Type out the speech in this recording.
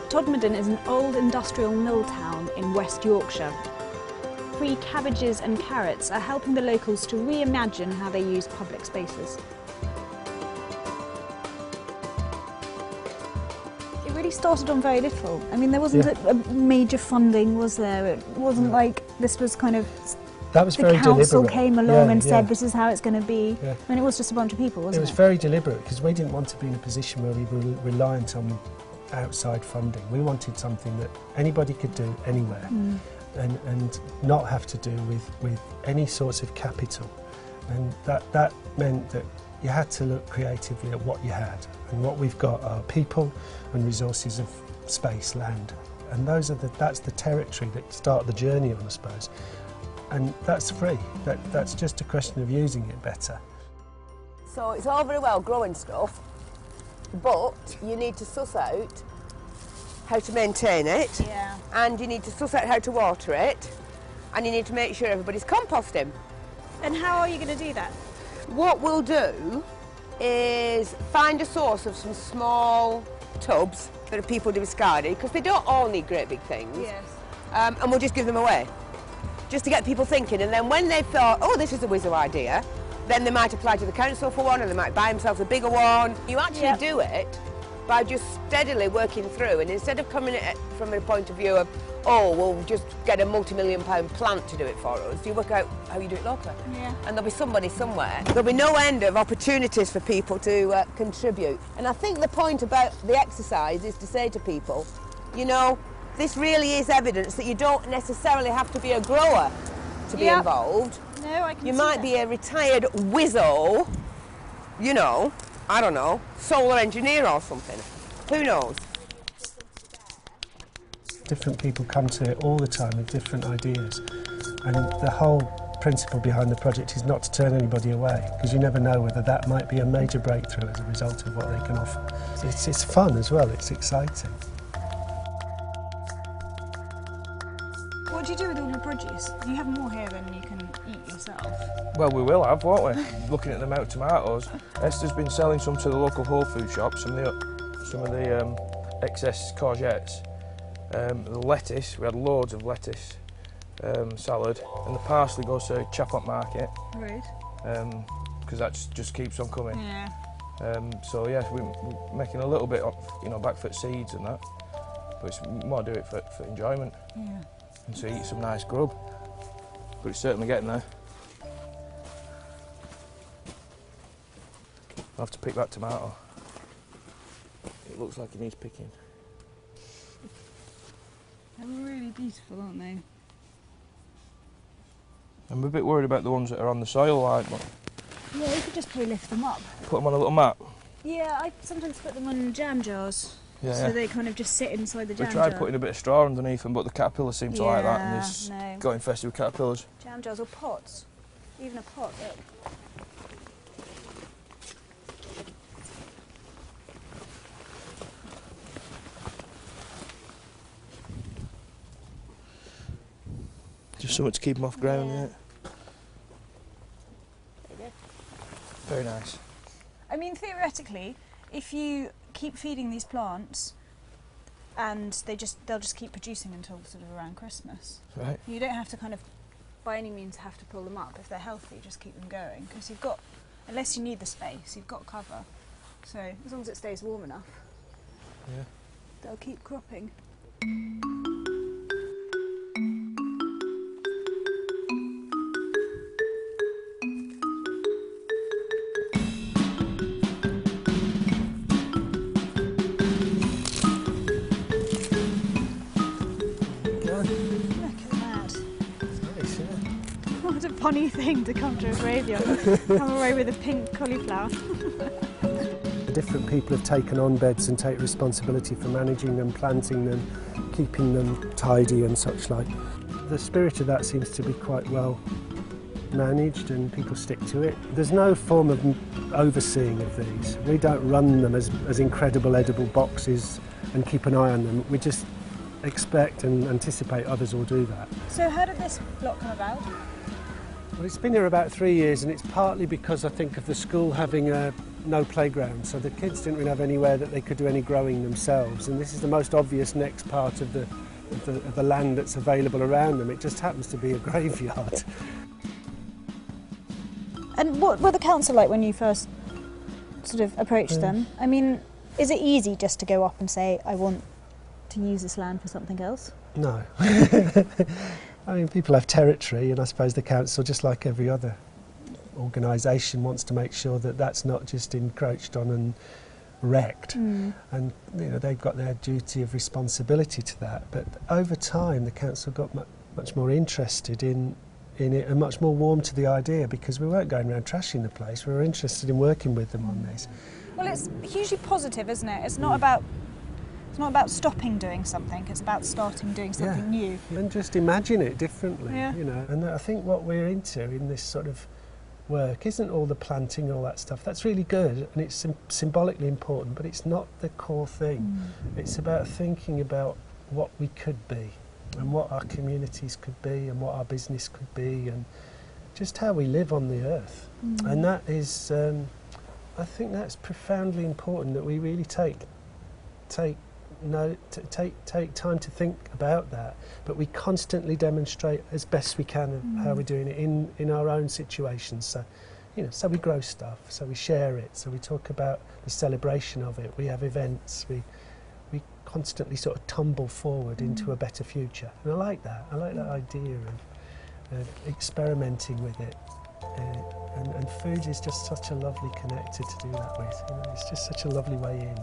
Todmorden is an old industrial mill town in West Yorkshire. Free cabbages and carrots are helping the locals to reimagine how they use public spaces. It really started on very little. I mean, there wasn't a major funding, was there? It wasn't like this was kind of... That was very deliberate. The council came along and said, this is how it's going to be. Yeah. I mean, it was just a bunch of people, wasn't it? It was very deliberate because we didn't want to be in a position where we were reliant on outside funding. We wanted something that anybody could do anywhere and not have to do with any sorts of capital. And that meant that you had to look creatively at what you had. And what we've got are people and resources of space, land. And that's the territory that start the journey on, I suppose. And that's free. That's just a question of using it better. So it's all very well growing stuff, but you need to suss out how to maintain it, and you need to suss out how to water it, and you need to make sure everybody's composting. And how are you going to do that? What we'll do is find a source of some small tubs that are people discarded, because they don't all need great big things. Yes. And we'll just give them away, just to get people thinking. And then when they've thought, oh, this is a whiz of idea, then they might apply to the council for one, and they might buy themselves a bigger one. You actually do it by just steadily working through, and instead of coming at it from a point of view of, oh, we'll just get a multi-million-pound plant to do it for us, you work out how you do it locally. Yeah. And there'll be somebody somewhere. There'll be no end of opportunities for people to contribute. And I think the point about the exercise is to say to people, you know, this really is evidence that you don't necessarily have to be a grower to be involved. No, I can You might be a retired wizzo, you know, I don't know, solar engineer or something. Who knows? Different people come to it all the time with different ideas. And the whole principle behind the project is not to turn anybody away, because you never know whether that might be a major breakthrough as a result of what they can offer. It's fun as well, it's exciting. What do you do with all your produce? You have more here than you can eat yourself. Well, we will have, won't we? Looking at the amount of tomatoes. Esther's been selling some to the local whole food shop, some of the excess courgettes. The lettuce, we had loads of lettuce, salad, and the parsley goes to Chapot Market. Right. Because that just keeps on coming. Yeah. So yeah, we're making a little bit of, you know, back for seeds and that, but it's more do it for enjoyment. Yeah. And to eat some nice grub. But it's certainly getting there. I'll have to pick that tomato. It looks like it needs picking. They're really beautiful, aren't they? I'm a bit worried about the ones that are on the soil, like. Yeah, you could just probably lift them up. Put them on a little mat. Yeah, I sometimes put them on jam jars. Yeah, so they kind of just sit inside the jam jar. We tried putting a bit of straw underneath them, but the caterpillars seem to like that, and it's got infested with caterpillars. Jam jars or pots. Even a pot, look. Just something to keep them off ground, yeah. There you go. Very nice. I mean, theoretically, if you keep feeding these plants and they'll just keep producing until sort of around Christmas. Right. You don't have to kind of, by any means, have to pull them up. If they're healthy, just keep them going, because you've got, unless you need the space, you've got cover. So as long as it stays warm enough, they'll keep cropping. What a funny thing to come to a graveyard, come away with a pink cauliflower. The different people have taken on beds and take responsibility for managing them, planting them, keeping them tidy and such like. The spirit of that seems to be quite well managed and people stick to it. There's no form of overseeing of these. We don't run them as incredible edible boxes and keep an eye on them. We just expect and anticipate others will do that. So how did this block come about? Well, it's been here about 3 years, and it's partly because I think of the school having a no playground, so the kids didn't really have anywhere that they could do any growing themselves, and this is the most obvious next part of the land that's available around them. It just happens to be a graveyard. And what were the council like when you first sort of approached them? I mean, is it easy just to go up and say, I want to use this land for something else? No. I mean, people have territory, and I suppose the council, just like every other organisation, wants to make sure that that's not just encroached on and wrecked. And they've got their duty of responsibility to that. But over time, the council got much more interested in it and much more warm to the idea, because we weren't going around trashing the place. We were interested in working with them on this. Well, it's hugely positive, isn't it? It's not about stopping doing something. It's about starting doing something new. And just imagine it differently, Yeah. you know. And I think what we're into in this sort of work isn't all the planting and all that stuff. That's really good, and it's symbolically important, but it's not the core thing. It's about thinking about what we could be, and what our communities could be, and what our business could be, and just how we live on the earth. And that is, I think that's profoundly important, that we really take time to think about that, but we constantly demonstrate as best we can of how we're doing it in our own situations. So, you know, so we grow stuff, so we share it, so we talk about the celebration of it, we have events, we constantly sort of tumble forward into a better future. And I like that idea of experimenting with it. And food is just such a lovely connector to do that with. You know, it's just such a lovely way in.